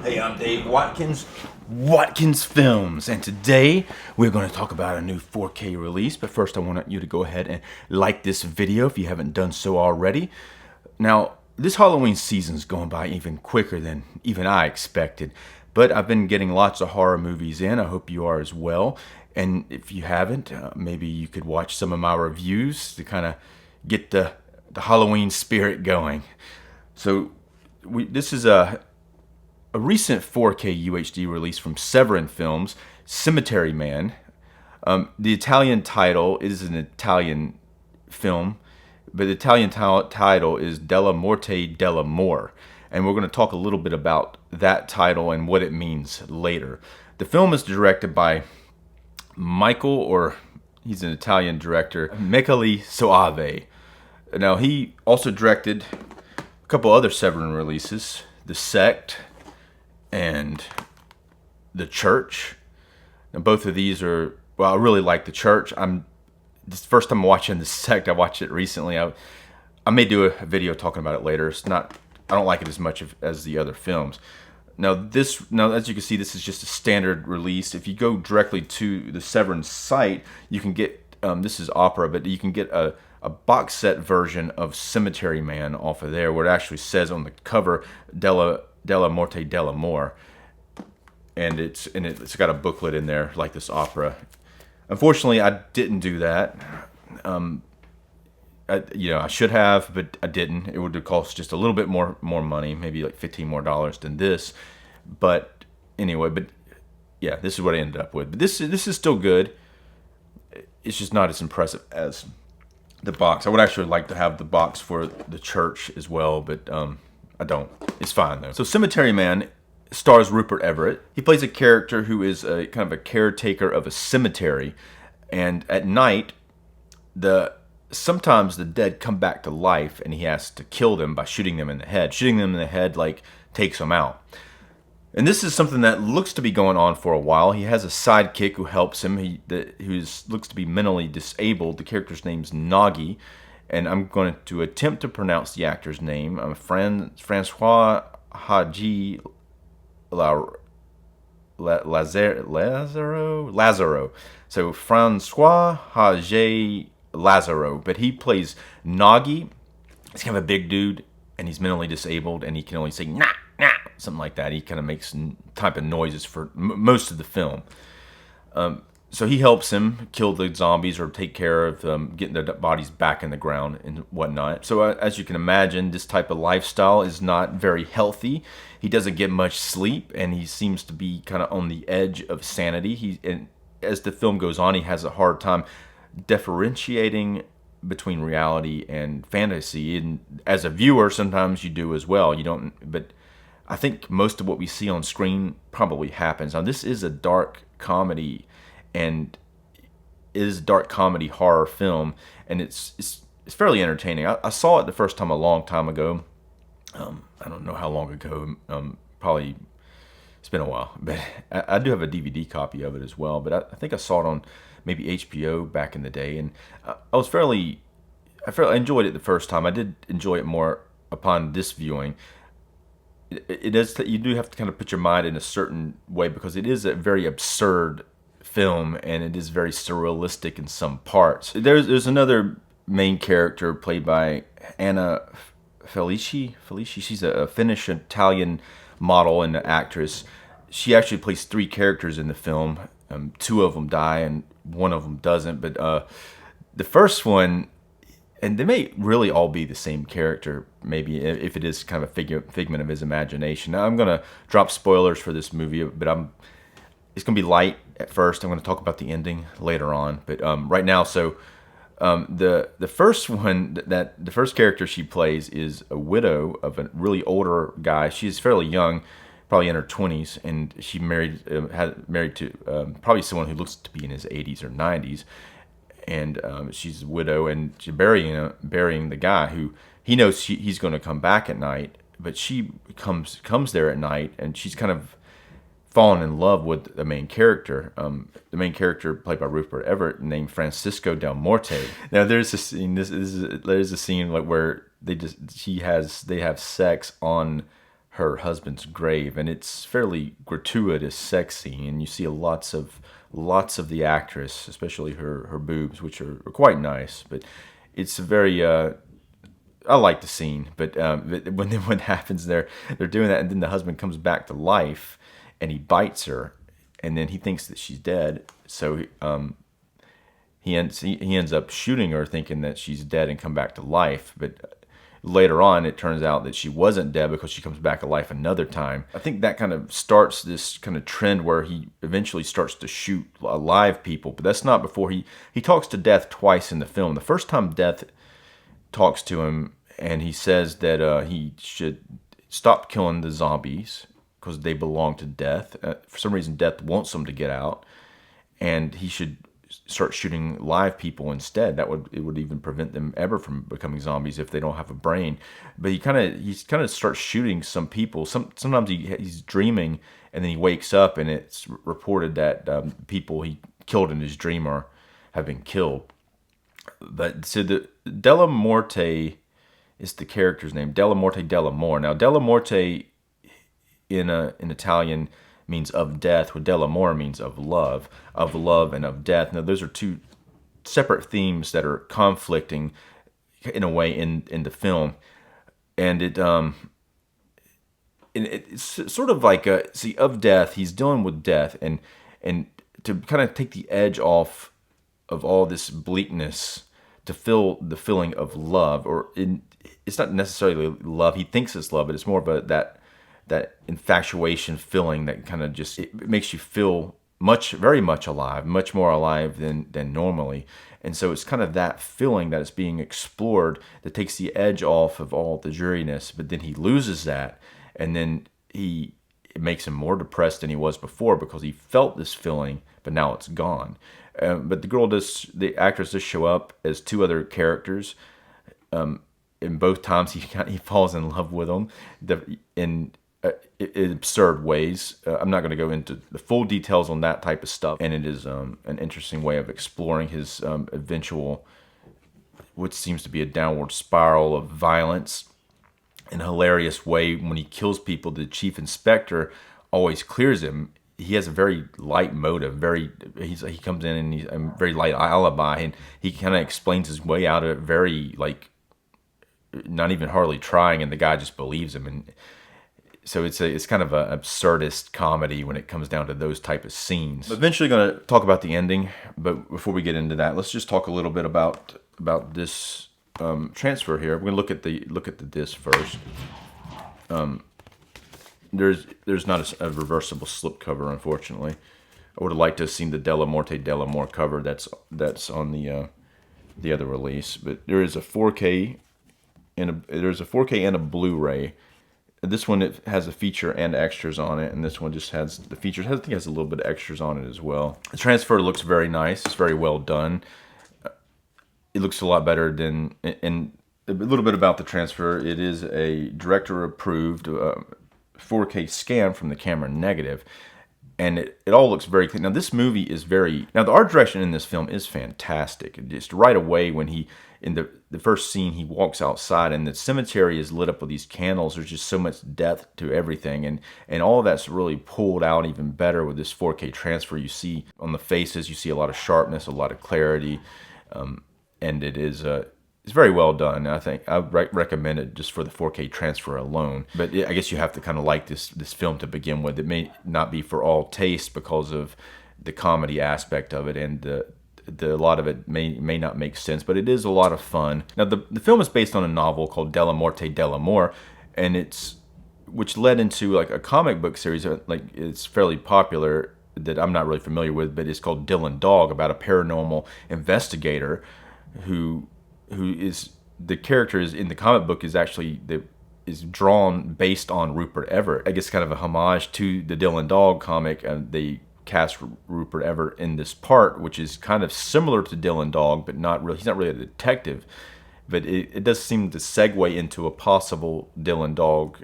Hey, I'm Dave Watkins, Watkins Films, and today we're going to talk about a new 4K release. But first, I want you to go ahead and like this video if you haven't done so already. Now, this Halloween season's going by even quicker than even I expected, but I've been getting lots of horror movies in. I hope you are as well. And if you haven't, maybe you could watch some of my reviews to kind of get the Halloween spirit going. So, this is a recent 4K UHD release from Severin Films, Cemetery Man. The Italian title is an Italian film, but the Italian title is Della Morte dell'Amore. And we're going to talk a little bit about that title and what it means later. The film is directed by Michael, or he's an Italian director, Michele Soave. Now, he also directed a couple other Severin releases, The Sect and The Church. And both of these are, well, I really like The Church. This is the first time I'm watching The Sect. I watched it recently. I may do a video talking about it later. It's not, I don't like it as much as the other films. Now, as you can see, this is just a standard release. If you go directly to the Severin site, you can get, this is Opera, but you can get a box set version of Cemetery Man off of there, where it actually says on the cover, Della Morte dell'Amore, and it's got a booklet in there like this opera. Unfortunately, I didn't do that. I should have, but I didn't. It would have cost just a little bit more money, maybe like $15 more than this. But anyway, yeah, this is what I ended up with. But this is still good. It's just not as impressive as the box. I would actually like to have the box for The Church as well, but I don't. It's fine though. So Cemetery Man stars Rupert Everett. He plays a character who is a kind of a caretaker of a cemetery, and at night, sometimes the dead come back to life, and he has to kill them by shooting them in the head. Shooting them in the head like takes them out. And this is something that looks to be going on for a while. He has a sidekick who helps him. Who looks to be mentally disabled. The character's name's Nagi, and I'm going to attempt to pronounce the actor's name. Francois Haji Lazaro. So Francois Haji Lazaro, but he plays Nagi. He's kind of a big dude, and he's mentally disabled, and he can only say nah, nah, something like that. He kind of makes type of noises for most of the film. So he helps him kill the zombies or take care of getting their bodies back in the ground and whatnot. So as you can imagine, this type of lifestyle is not very healthy. He doesn't get much sleep, and he seems to be kind of on the edge of sanity. And as the film goes on, he has a hard time differentiating between reality and fantasy. And as a viewer, sometimes you do as well. You don't, but I think most of what we see on screen probably happens. Now, this is a dark comedy, and it is a dark comedy horror film, and it's fairly entertaining. I saw it the first time a long time ago. I don't know how long ago. Probably it's been a while, but I do have a DVD copy of it as well. But I think I saw it on maybe HBO back in the day, and I enjoyed it the first time. I did enjoy it more upon this viewing. It is that you do have to kind of put your mind in a certain way, because it is a very absurd film, and it is very surrealistic in some parts. There's another main character played by Anna Felici. She's a Finnish Italian model and actress. She actually plays 3 characters in the film. 2 of them die, and 1 of them doesn't. But the first one, and they may really all be the same character, maybe, if it is kind of a figment of his imagination. Now, I'm going to drop spoilers for this movie, but it's going to be light at first. I'm going to talk about the ending later on. But right now, so the first one, the first character she plays is a widow of a really older guy. She's fairly young, probably in her 20s, and she married to probably someone who looks to be in his 80s or 90s. And she's a widow, and she's burying the guy who he knows he's going to come back at night, but she comes there at night, and she's kind of fallen in love with the main character. The main character played by Rupert Everett, named Francisco Del Morte. Now there's a scene. There's a scene like where they have sex on her husband's grave, and it's fairly gratuitous sex scene, and you see lots of the actress, especially her boobs, which are quite nice. But it's very I like the scene, but when what happens there, they're doing that, and then the husband comes back to life, and he bites her, and then he thinks that she's dead, so he ends up shooting her, thinking that she's dead and come back to life. But later on, it turns out that she wasn't dead because she comes back to life another time. I think that kind of starts this kind of trend where he eventually starts to shoot live people, but that's not before he talks to Death twice in the film. The first time Death talks to him, and he says that he should stop killing the zombies because they belong to Death. For some reason, Death wants them to get out, and he should start shooting live people instead. It would even prevent them ever from becoming zombies if they don't have a brain. But he kind of starts shooting some people. Sometimes he's dreaming, and then he wakes up, and it's reported that people he killed in his dream have been killed. But so the Della Morte is the character's name. Della Morte Dellamore. Now Della Morte in Italian means of death, where Dellamore means of love and of death. Now those are two separate themes that are conflicting in a way in the film, and it's sort of like of death. He's dealing with death, and to kind of take the edge off of all this bleakness, to feel the feeling of love, it's not necessarily love. He thinks it's love, but it's more of that infatuation feeling that kind of just, it makes you feel very much alive, much more alive than normally. And so it's kind of that feeling that is being explored that takes the edge off of all the dreariness. But then he loses that, and then it makes him more depressed than he was before because he felt this feeling, but now it's gone. But the actress does show up as two other characters. In both times, he falls in love with them in absurd ways. I'm not going to go into the full details on that type of stuff. And it is an interesting way of exploring his eventual, what seems to be a downward spiral of violence. In a hilarious way, when he kills people, the chief inspector always clears him. He has a very light motive. He comes in and he's a very light alibi, and he kind of explains his way out of it, very like not even hardly trying, and the guy just believes him. And so it's kind of an absurdist comedy when it comes down to those type of scenes. I'm eventually going to talk about the ending, but before we get into that, let's just talk a little bit about this transfer here. We're going to look at the disc first. There's not a reversible slipcover, unfortunately. I would have liked to have seen the Della Morte Dellamore cover that's on the other release, but there is a 4K and a Blu-ray. This one, it has a feature and extras on it, and this one just has the features. I think it has a little bit of extras on it as well. The transfer looks very nice. It's very well done. It looks a lot better than. And a little bit about the transfer. It is a director-approved 4K scan from the camera negative, and it all looks very clean. Now this movie is the art direction in this film is fantastic. Just right away when in the first scene, he walks outside and the cemetery is lit up with these candles. There's just so much depth to everything, and all of that's really pulled out even better with this 4K transfer. You see on the faces, you see a lot of sharpness, a lot of clarity, and it's very well done. I think I recommend it just for the 4K transfer alone. But I guess you have to kind of like this film to begin with. It may not be for all taste because of the comedy aspect of it, and a lot of it may not make sense, but it is a lot of fun. Now the film is based on a novel called Della Morte Dellamore, and which led into like a comic book series. Like it's fairly popular that I'm not really familiar with, but it's called Dylan Dog, about a paranormal investigator who is the character is in the comic book is drawn based on Rupert Everett. I guess kind of a homage to the Dylan Dog comic, and they cast Rupert Everett in this part, which is kind of similar to Dylan Dog, but not really. He's not really a detective, but it does seem to segue into a possible Dylan Dog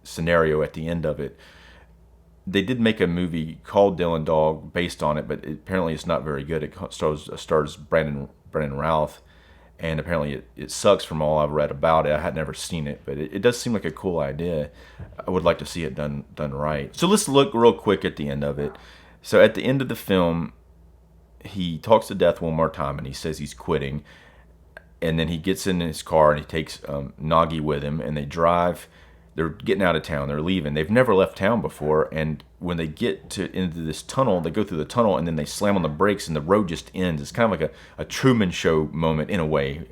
scenario at the end of it. They did make a movie called Dylan Dog based on it, but apparently it's not very good. It stars Brandon Routh, and apparently it sucks from all I've read about it. I had never seen it, but it does seem like a cool idea. I would like to see it done right. So let's look real quick at the end of it. So at the end of the film, he talks to Death one more time, and he says he's quitting. And then he gets in his car, and he takes Nagi with him, and they drive. They're getting out of town. They're leaving. They've never left town before. And when they get into this tunnel, they go through the tunnel, and then they slam on the brakes, and the road just ends. It's kind of like a Truman Show moment in a way,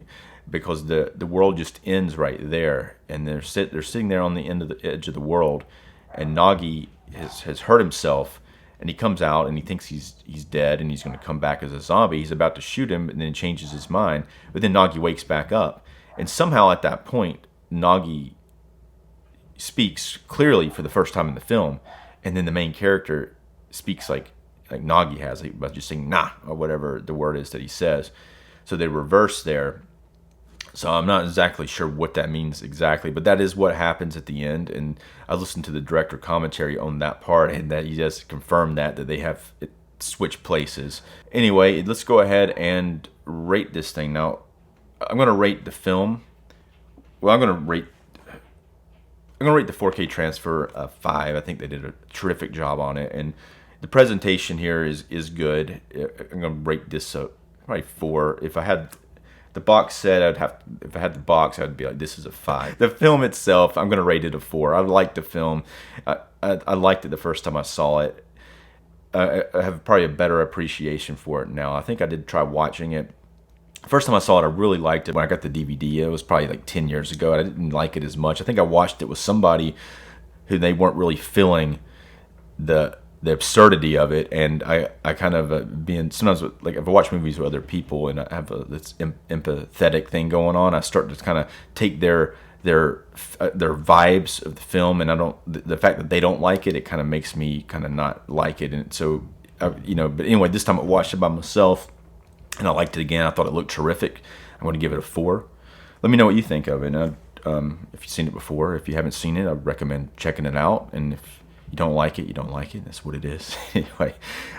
because the world just ends right there. And they're sitting there on the edge of the world, and Nagi has hurt himself, and he comes out, and he thinks he's dead, and he's going to come back as a zombie. He's about to shoot him, and then he changes his mind. But then Nagi wakes back up, and somehow at that point, Nagi speaks clearly for the first time in the film, and then the main character speaks like Nagi has, by just saying "nah" or whatever the word is that he says. So they reverse there. So I'm not exactly sure what that means exactly, but that is what happens at the end. And I listened to the director commentary on that part, and that he just confirmed that they have it switched places. Anyway, let's go ahead and rate this thing. Now, I'm going to rate the film. Well, I'm going to rate the 4K transfer a 5. I think they did a terrific job on it, and the presentation here is good. I'm going to rate this probably 4. If I had the box set, if I had the box, I'd be like, this is a 5. The film itself, I'm going to rate it a 4. I liked the film. I liked it the first time I saw it. I have probably a better appreciation for it now. I think I did try watching it. First time I saw it, I really liked it when I got the DVD. It was probably like 10 years ago. I didn't like it as much. I think I watched it with somebody who they weren't really feeling the absurdity of it, and I kind of being sometimes like if I watch movies with other people and I have this empathetic thing going on, I start to kind of take their vibes of the film, and the fact that they don't like it, it kind of makes me kind of not like it, and so but anyway, this time I watched it by myself, and I liked it again. I thought it looked terrific. I'm going to give it a 4. Let me know what you think of it. If you've seen it before, if you haven't seen it, I recommend checking it out, and if you don't like it, you don't like it. That's what it is. Anyway,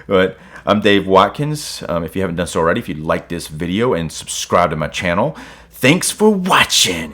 but I'm Dave Watkins. If you haven't done so already, if you'd like this video and subscribe to my channel, thanks for watching.